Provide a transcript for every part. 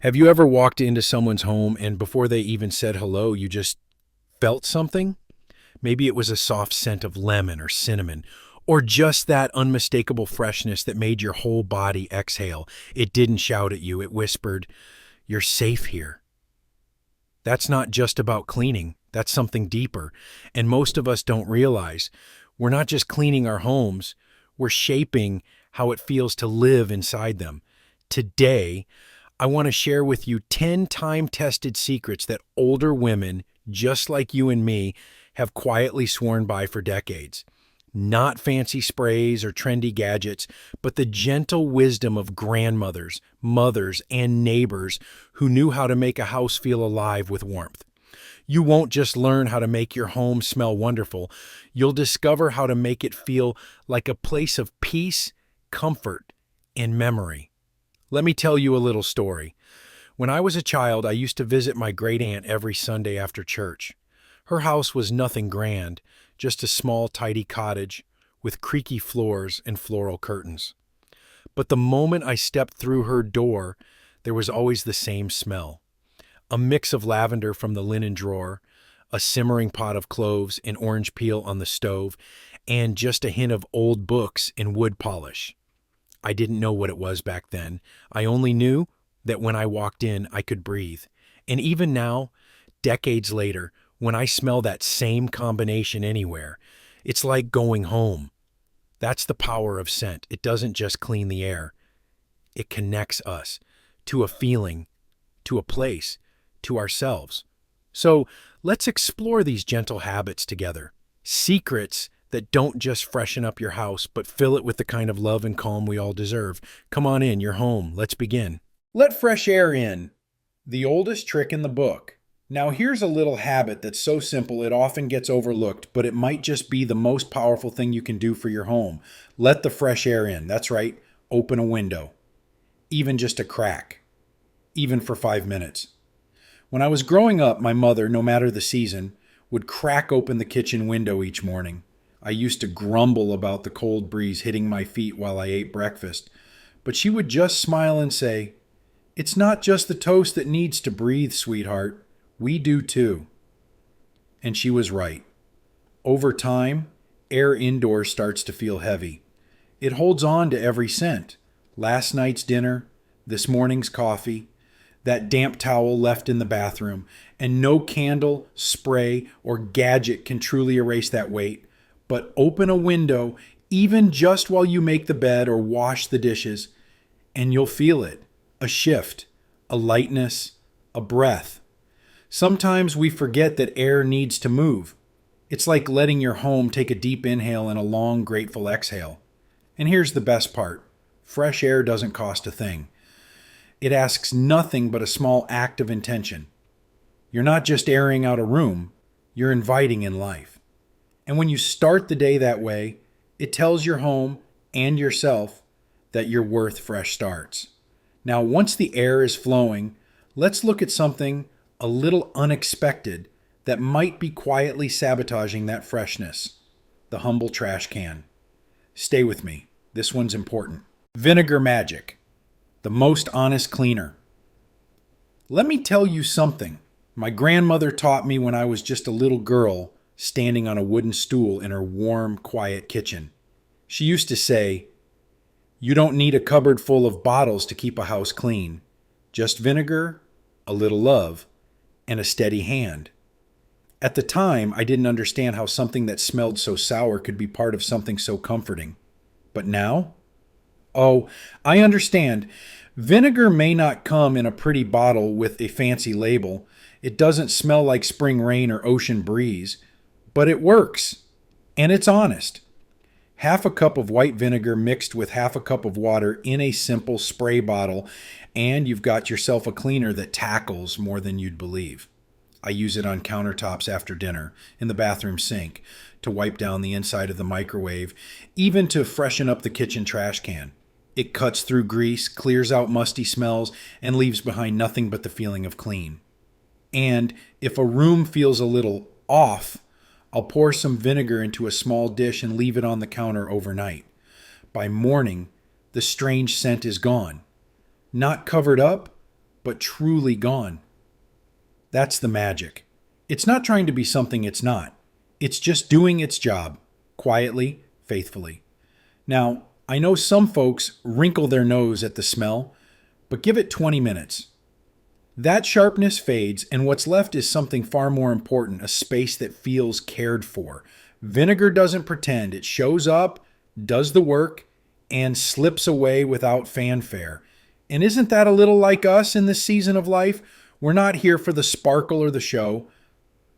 Have you ever walked into someone's home and before they even said hello, you just felt something? Maybe it was a soft scent of lemon or cinnamon, or just that unmistakable freshness that made your whole body exhale. It didn't shout at you, it whispered, "You're safe here." That's not just about cleaning, that's something deeper. And most of us don't realize we're not just cleaning our homes, we're shaping how it feels to live inside them. Today, I want to share with you 10 time tested secrets that older women, just like you and me, have quietly sworn by for decades. Not fancy sprays or trendy gadgets, but the gentle wisdom of grandmothers, mothers, and neighbors who knew how to make a house feel alive with warmth. You won't just learn how to make your home smell wonderful, you'll discover how to make it feel like a place of peace, comfort, and memory. Let me tell you a little story. When I was a child, I used to visit my great aunt every Sunday after church. Her house was nothing grand, just a small, tidy cottage with creaky floors and floral curtains. But the moment I stepped through her door, there was always the same smell. A mix of lavender from the linen drawer, a simmering pot of cloves and orange peel on the stove, and just a hint of old books and wood polish. I didn't know what it was back then. I only knew that when I walked in, I could breathe. And even now, decades later, when I smell that same combination anywhere, it's like going home. That's the power of scent. It doesn't just clean the air, it connects us to a feeling, to a place, to ourselves. So let's explore these gentle habits together. Secrets that don't just freshen up your house, but fill it with the kind of love and calm we all deserve. Come on in, you're home. Let's begin. Let fresh air in. The oldest trick in the book. Now, here's a little habit that's so simple it often gets overlooked, but it might just be the most powerful thing you can do for your home. Let the fresh air in. That's right. Open a window, even just a crack, even for 5 minutes. When I was growing up, my mother, no matter the season, would crack open the kitchen window each morning. I used to grumble about the cold breeze hitting my feet while I ate breakfast, but she would just smile and say, "It's not just the toast that needs to breathe, sweetheart. We do too." And she was right. Over time, air indoors starts to feel heavy. It holds on to every scent. Last night's dinner, this morning's coffee, that damp towel left in the bathroom, and no candle, spray, or gadget can truly erase that weight. But open a window, even just while you make the bed or wash the dishes, and you'll feel it. A shift, a lightness, a breath. Sometimes we forget that air needs to move. It's like letting your home take a deep inhale and a long, grateful exhale. And here's the best part. Fresh air doesn't cost a thing. It asks nothing but a small act of intention. You're not just airing out a room, you're inviting in life. And when you start the day that way, it tells your home and yourself that you're worth fresh starts. Now, once the air is flowing, let's look at something a little unexpected that might be quietly sabotaging that freshness. The humble trash can. Stay with me. This one's important. Vinegar magic. The most honest cleaner. Let me tell you something. My grandmother taught me when I was just a little girl standing on a wooden stool in her warm, quiet kitchen. She used to say, "You don't need a cupboard full of bottles to keep a house clean. Just vinegar, a little love, and a steady hand." At the time, I didn't understand how something that smelled so sour could be part of something so comforting. But now? Oh, I understand. Vinegar may not come in a pretty bottle with a fancy label. It doesn't smell like spring rain or ocean breeze. But it works, and it's honest. Half a cup of white vinegar mixed with half a cup of water in a simple spray bottle, and you've got yourself a cleaner that tackles more than you'd believe. I use it on countertops after dinner, in the bathroom sink, to wipe down the inside of the microwave, even to freshen up the kitchen trash can. It cuts through grease, clears out musty smells, and leaves behind nothing but the feeling of clean. And if a room feels a little off, I'll pour some vinegar into a small dish and leave it on the counter overnight. By morning, the strange scent is gone. Not covered up, but truly gone. That's the magic. It's not trying to be something it's not. It's just doing its job, quietly, faithfully. Now, I know some folks wrinkle their nose at the smell, but give it 20 minutes. That sharpness fades, and what's left is something far more important, a space that feels cared for. Vinegar doesn't pretend. It shows up, does the work, and slips away without fanfare. And isn't that a little like us in this season of life? We're not here for the sparkle or the show.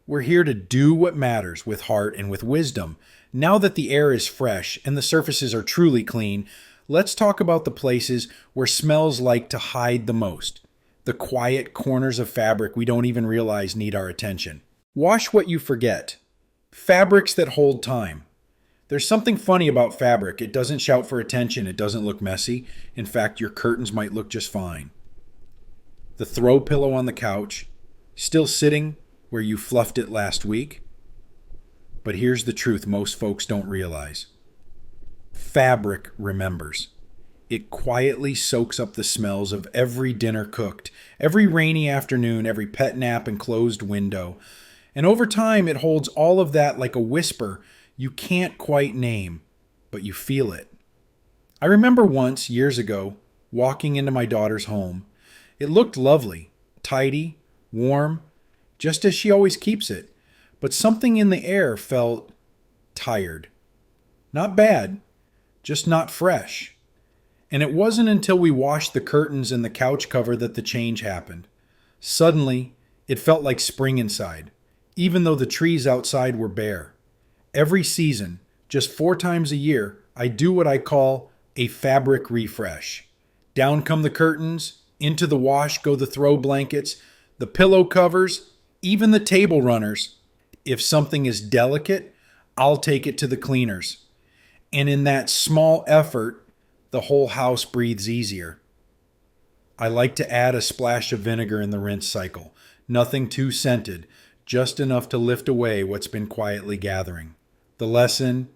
We're here to do what matters with heart and with wisdom. Now that the air is fresh and the surfaces are truly clean, let's talk about the places where smells like to hide the most. The quiet corners of fabric we don't even realize need our attention. Wash what you forget. Fabrics that hold time. There's something funny about fabric. It doesn't shout for attention. It doesn't look messy. In fact, your curtains might look just fine. The throw pillow on the couch, still sitting where you fluffed it last week. But here's the truth most folks don't realize. Fabric remembers. It quietly soaks up the smells of every dinner cooked, every rainy afternoon, every pet nap and closed window. And over time, it holds all of that like a whisper you can't quite name, but you feel it. I remember once, years ago, walking into my daughter's home. It looked lovely, tidy, warm, just as she always keeps it. But something in the air felt tired. Not bad, just not fresh. And it wasn't until we washed the curtains and the couch cover that the change happened. Suddenly, it felt like spring inside, even though the trees outside were bare. Every season, just 4 times a year, I do what I call a fabric refresh. Down come the curtains, into the wash go the throw blankets, the pillow covers, even the table runners. If something is delicate, I'll take it to the cleaners. And in that small effort, the whole house breathes easier. I like to add a splash of vinegar in the rinse cycle. Nothing too scented, just enough to lift away what's been quietly gathering. The lesson: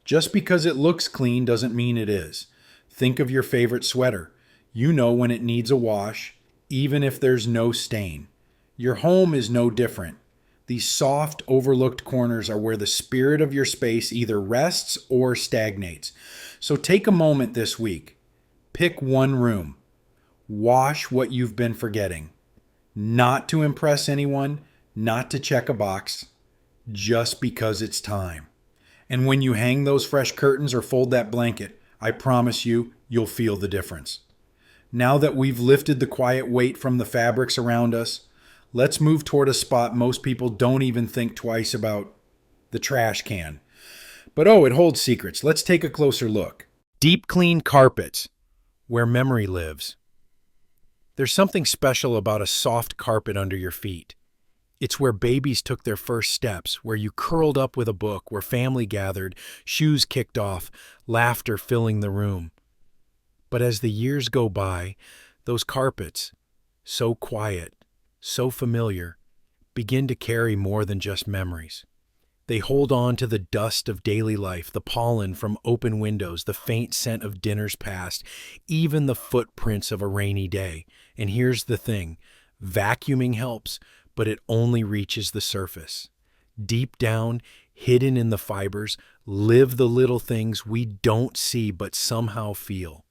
just because it looks clean doesn't mean it is. Think of your favorite sweater. You know when it needs a wash, even if there's no stain. Your home is no different. These soft, overlooked corners are where the spirit of your space either rests or stagnates. So take a moment this week. Pick one room. Wash what you've been forgetting. Not to impress anyone, not to check a box, just because it's time. And when you hang those fresh curtains or fold that blanket, I promise you, you'll feel the difference. Now that we've lifted the quiet weight from the fabrics around us, let's move toward a spot most people don't even think twice about: the trash can. But it holds secrets. Let's take a closer look. Deep clean carpets, where memory lives. There's something special about a soft carpet under your feet. It's where babies took their first steps, where you curled up with a book, where family gathered, shoes kicked off, laughter filling the room. But as the years go by, those carpets, so quiet, so familiar, begin to carry more than just memories. They hold on to the dust of daily life, the pollen from open windows, the faint scent of dinners past, even the footprints of a rainy day. And here's the thing: vacuuming helps, but it only reaches the surface. Deep down, hidden in the fibers, live the little things we don't see but somehow feel.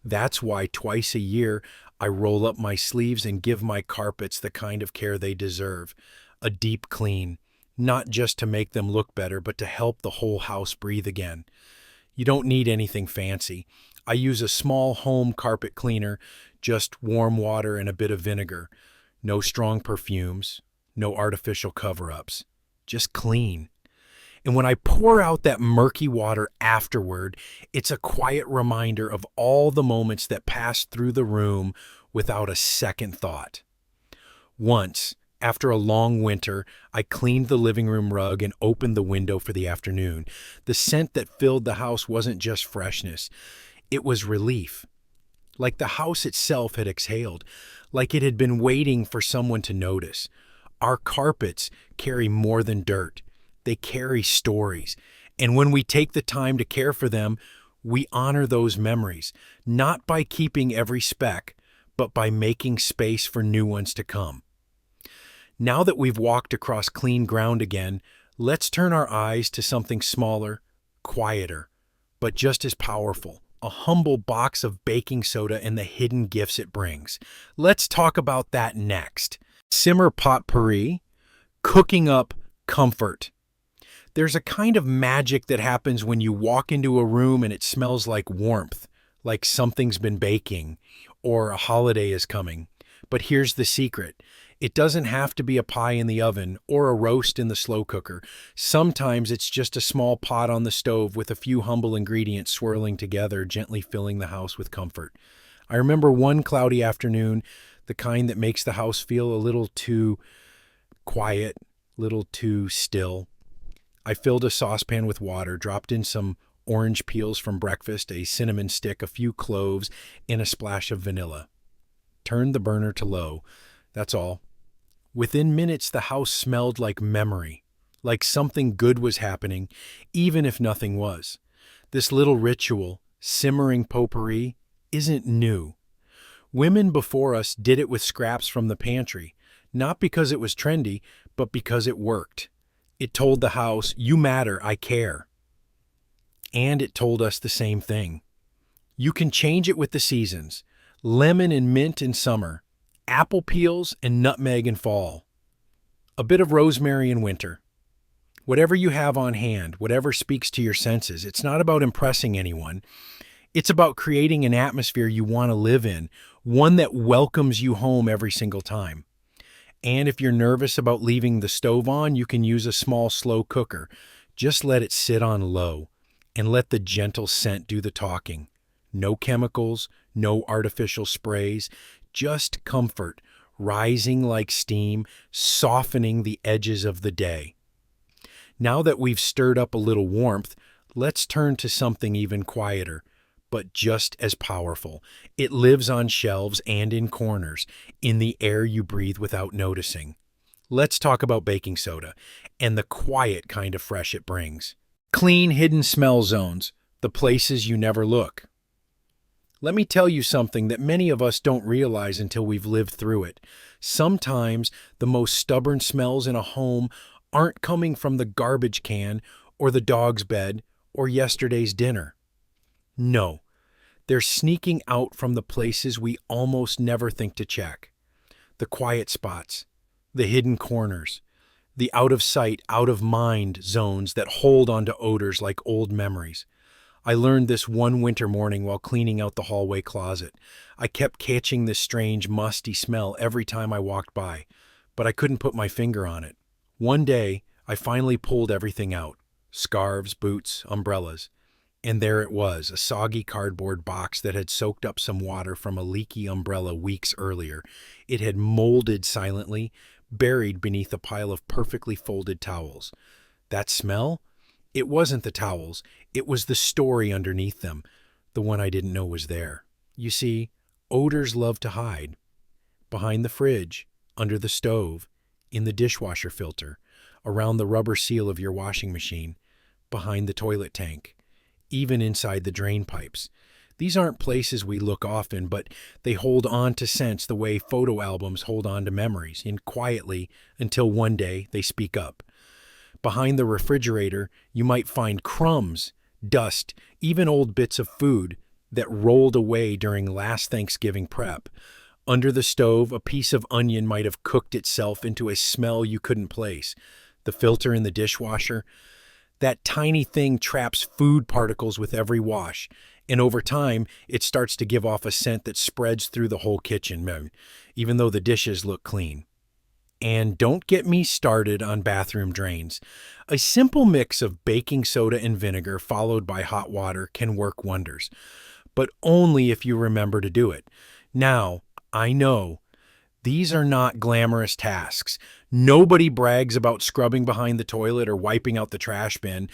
That's why twice a year I roll up my sleeves and give my carpets the kind of care they deserve. A deep clean, not just to make them look better, but to help the whole house breathe again. You don't need anything fancy. I use a small home carpet cleaner, just warm water and a bit of vinegar. No strong perfumes, no artificial cover-ups, just clean. And when I pour out that murky water afterward, it's a quiet reminder of all the moments that passed through the room without a second thought. Once, after a long winter, I cleaned the living room rug and opened the window for the afternoon. The scent that filled the house wasn't just freshness, it was relief. Like the house itself had exhaled, like it had been waiting for someone to notice. Our carpets carry more than dirt. They carry stories. And when we take the time to care for them, we honor those memories, not by keeping every speck, but by making space for new ones to come. Now that we've walked across clean ground again, let's turn our eyes to something smaller, quieter, but just as powerful. A humble box of baking soda and the hidden gifts it brings. Let's talk about that next. Simmer potpourri, cooking up comfort. There's a kind of magic that happens when you walk into a room and it smells like warmth, like something's been baking, or a holiday is coming. But here's the secret. It doesn't have to be a pie in the oven or a roast in the slow cooker. Sometimes it's just a small pot on the stove with a few humble ingredients swirling together, gently filling the house with comfort. I remember one cloudy afternoon, the kind that makes the house feel a little too quiet, little too still. I filled a saucepan with water, dropped in some orange peels from breakfast, a cinnamon stick, a few cloves, and a splash of vanilla. Turned the burner to low. That's all. Within minutes, the house smelled like memory, like something good was happening, even if nothing was. This little ritual, simmering potpourri, isn't new. Women before us did it with scraps from the pantry, not because it was trendy, but because it worked. It told the house, "You matter, I care." And it told us the same thing. You can change it with the seasons. Lemon and mint in summer, apple peels and nutmeg in fall, a bit of rosemary in winter. Whatever you have on hand, whatever speaks to your senses, it's not about impressing anyone. It's about creating an atmosphere you want to live in, one that welcomes you home every single time. And if you're nervous about leaving the stove on, you can use a small slow cooker. Just let it sit on low and let the gentle scent do the talking. No chemicals, no artificial sprays, just comfort, rising like steam, softening the edges of the day. Now that we've stirred up a little warmth, let's turn to something even quieter, but just as powerful. It lives on shelves and in corners, in the air you breathe without noticing. Let's talk about baking soda and the quiet kind of fresh it brings. Clean hidden smell zones, the places you never look. Let me tell you something that many of us don't realize until we've lived through it. Sometimes the most stubborn smells in a home aren't coming from the garbage can or the dog's bed or yesterday's dinner. No, they're sneaking out from the places we almost never think to check. The quiet spots, the hidden corners, the out of sight, out of mind zones that hold onto odors like old memories. I learned this one winter morning while cleaning out the hallway closet. I kept catching this strange, musty smell every time I walked by, but I couldn't put my finger on it. One day, I finally pulled everything out. Scarves, boots, umbrellas. And there it was, a soggy cardboard box that had soaked up some water from a leaky umbrella weeks earlier. It had molded silently, buried beneath a pile of perfectly folded towels. That smell? It wasn't the towels. It was the story underneath them, the one I didn't know was there. You see, odors love to hide. Behind the fridge, under the stove, in the dishwasher filter, around the rubber seal of your washing machine, behind the toilet tank, even inside the drain pipes. These aren't places we look often, but they hold on to scents the way photo albums hold on to memories, and quietly, until one day they speak up. Behind the refrigerator, you might find crumbs, dust, even old bits of food that rolled away during last Thanksgiving prep. Under the stove, a piece of onion might have cooked itself into a smell you couldn't place. The filter in the dishwasher, that tiny thing traps food particles with every wash, and over time, it starts to give off a scent that spreads through the whole kitchen, even though the dishes look clean. And don't get me started on bathroom drains. A simple mix of baking soda and vinegar followed by hot water can work wonders, but only if you remember to do it. Now, I know these are not glamorous tasks. Nobody brags about scrubbing behind the toilet or wiping out the trash bin,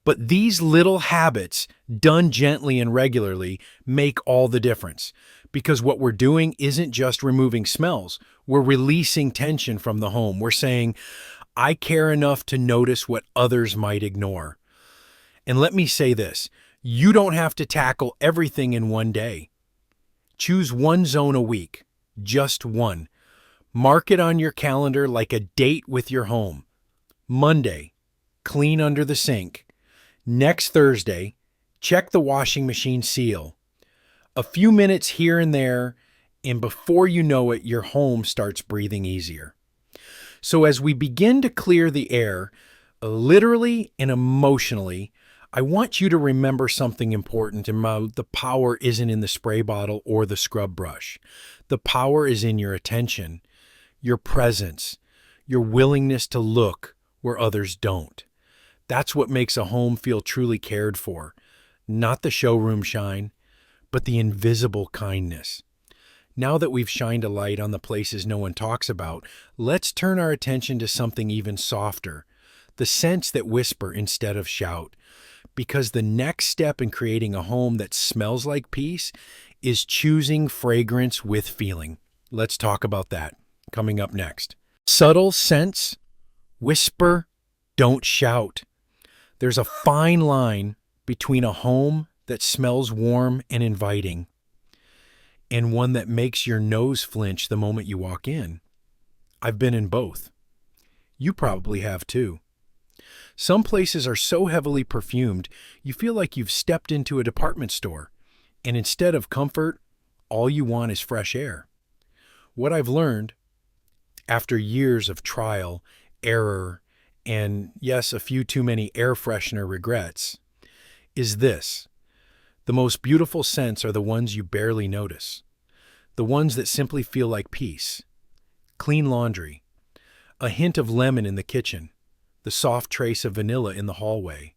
but these little habits, done gently and regularly, make all the difference. Because what we're doing isn't just removing smells. We're releasing tension from the home. We're saying, I care enough to notice what others might ignore. And let me say this, you don't have to tackle everything in one day. Choose one zone a week, just one. Mark it on your calendar like a date with your home. Monday, clean under the sink. Next Thursday, check the washing machine seal. A few minutes here and there, and before you know it, your home starts breathing easier. So as we begin to clear the air, literally and emotionally, I want you to remember something important. And the power isn't in the spray bottle or the scrub brush. The power is in your attention, your presence, your willingness to look where others don't. That's what makes a home feel truly cared for. Not the showroom shine, but the invisible kindness. Now that we've shined a light on the places no one talks about, let's turn our attention to something even softer, the scents that whisper instead of shout. Because the next step in creating a home that smells like peace is choosing fragrance with feeling. Let's talk about that coming up next. Subtle scents, whisper, don't shout. There's a fine line between a home that smells warm and inviting and one that makes your nose flinch the moment you walk in. I've been in both. You probably have too. Some places are so heavily perfumed, you feel like you've stepped into a department store, and instead of comfort, all you want is fresh air. What I've learned, after years of trial, error, and yes, a few too many air freshener regrets, is this. The most beautiful scents are the ones you barely notice, the ones that simply feel like peace. Clean laundry, a hint of lemon in the kitchen, the soft trace of vanilla in the hallway.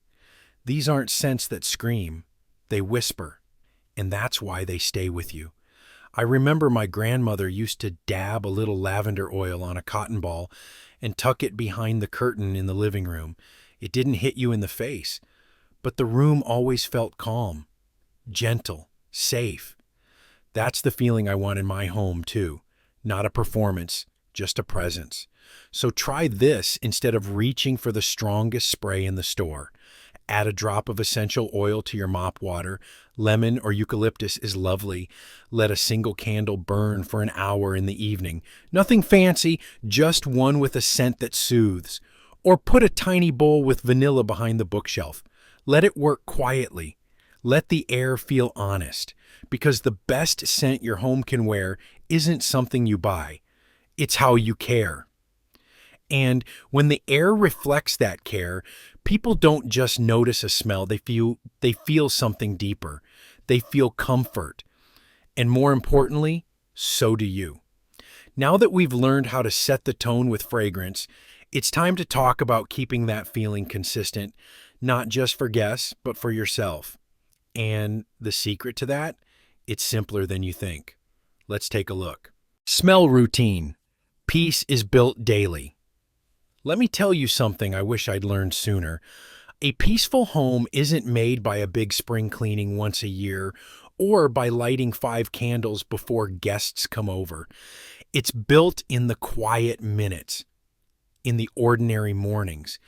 These aren't scents that scream, they whisper, and that's why they stay with you. I remember my grandmother used to dab a little lavender oil on a cotton ball and tuck it behind the curtain in the living room. It didn't hit you in the face, but the room always felt calm, gentle, safe. That's the feeling I want in my home too. Not a performance, just a presence. So try this instead of reaching for the strongest spray in the store. Add a drop of essential oil to your mop water. Lemon or eucalyptus is lovely. Let a single candle burn for an hour in the evening. Nothing fancy, just one with a scent that soothes. Or put a tiny bowl with vanilla behind the bookshelf. Let it work quietly. Let the air feel honest, because the best scent your home can wear isn't something you buy. It's how you care. And when the air reflects that care, people don't just notice a smell, they feel something deeper. They feel comfort. And more importantly, so do you. Now that we've learned how to set the tone with fragrance, it's time to talk about keeping that feeling consistent, not just for guests, but for yourself. And the secret to that, it's simpler than you think. Let's take a look. Smell routine. Peace is built daily. Let me tell you something I wish I'd learned sooner. A peaceful home isn't made by a big spring cleaning once a year or by lighting 5 candles before guests come over. It's built in the quiet minutes, in the ordinary mornings.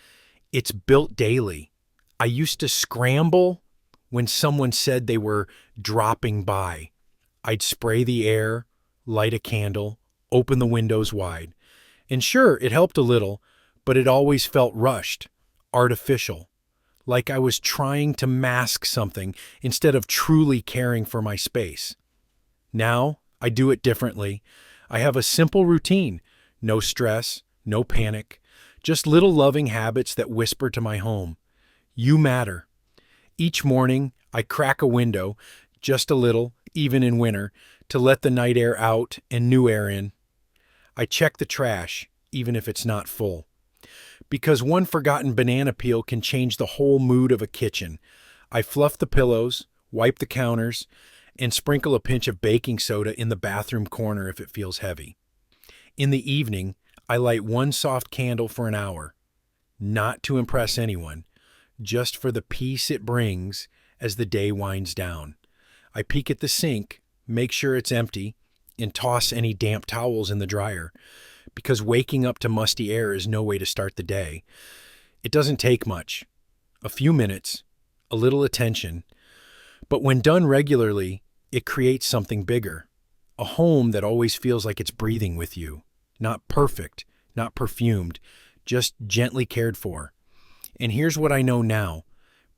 It's built daily. I used to scramble when someone said they were dropping by. I'd spray the air, light a candle, open the windows wide. And sure, it helped a little, but it always felt rushed, artificial, like I was trying to mask something instead of truly caring for my space. Now, I do it differently. I have a simple routine, no stress, no panic, just little loving habits that whisper to my home, "You matter." Each morning, I crack a window, just a little, even in winter, to let the night air out and new air in. I check the trash, even if it's not full. Because one forgotten banana peel can change the whole mood of a kitchen. I fluff the pillows, wipe the counters, and sprinkle a pinch of baking soda in the bathroom corner if it feels heavy. In the evening, I light one soft candle for an hour, not to impress anyone, just for the peace it brings as the day winds down. I peek at the sink, make sure it's empty, and toss any damp towels in the dryer, because waking up to musty air is no way to start the day. It doesn't take much, a few minutes, a little attention, but when done regularly, it creates something bigger, A home that always feels like it's breathing with you. Not perfect, not perfumed, just gently cared for. And here's what I know now.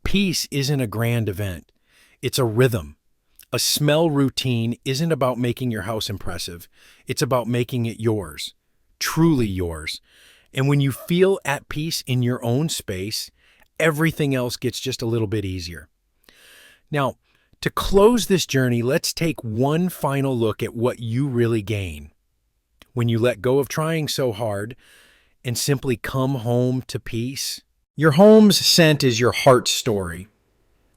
Peace isn't a grand event. It's a rhythm. A smell routine isn't about making your house impressive. It's about making it yours. Truly yours. And when you feel at peace in your own space, everything else gets just a little bit easier. Now, to close this journey, let's take one final look at what you really gain when you let go of trying so hard and simply come home to peace. Your home's scent is your heart's story.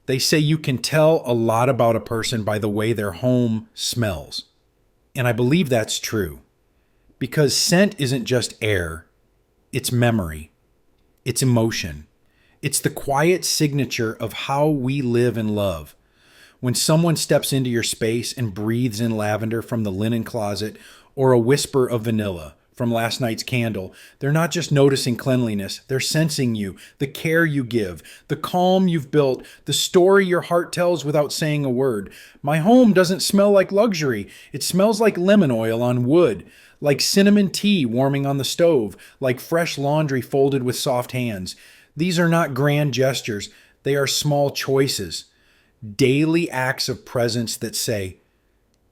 They say you can tell a lot about a person by the way their home smells. And I believe that's true. Because scent isn't just air, it's memory, it's emotion. It's the quiet signature of how we live and love. When someone steps into your space and breathes in lavender from the linen closet or a whisper of vanilla from last night's candle, they're not just noticing cleanliness, they're sensing you, the care you give, the calm you've built, the story your heart tells without saying a word. My home doesn't smell like luxury. It smells like lemon oil on wood, like cinnamon tea warming on the stove, like fresh laundry folded with soft hands. These are not grand gestures. They are small choices, daily acts of presence that say,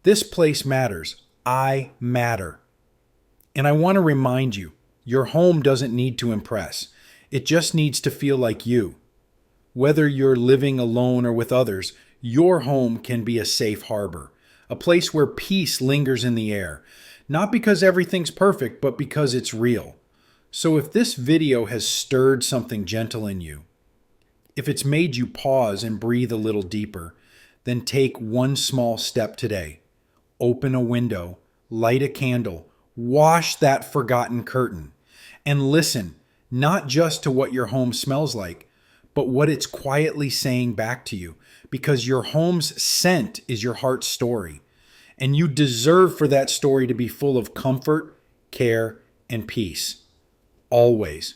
this place matters. I matter. And I want to remind you, your home doesn't need to impress. It just needs to feel like you. Whether you're living alone or with others, your home can be a safe harbor, a place where peace lingers in the air, not because everything's perfect, but because it's real. So if this video has stirred something gentle in you, if it's made you pause and breathe a little deeper, then take one small step today. Open a window, light a candle, wash that forgotten curtain, and listen not just to what your home smells like, but what it's quietly saying back to you, because your home's scent is your heart's story, and you deserve for that story to be full of comfort, care, and peace. Always.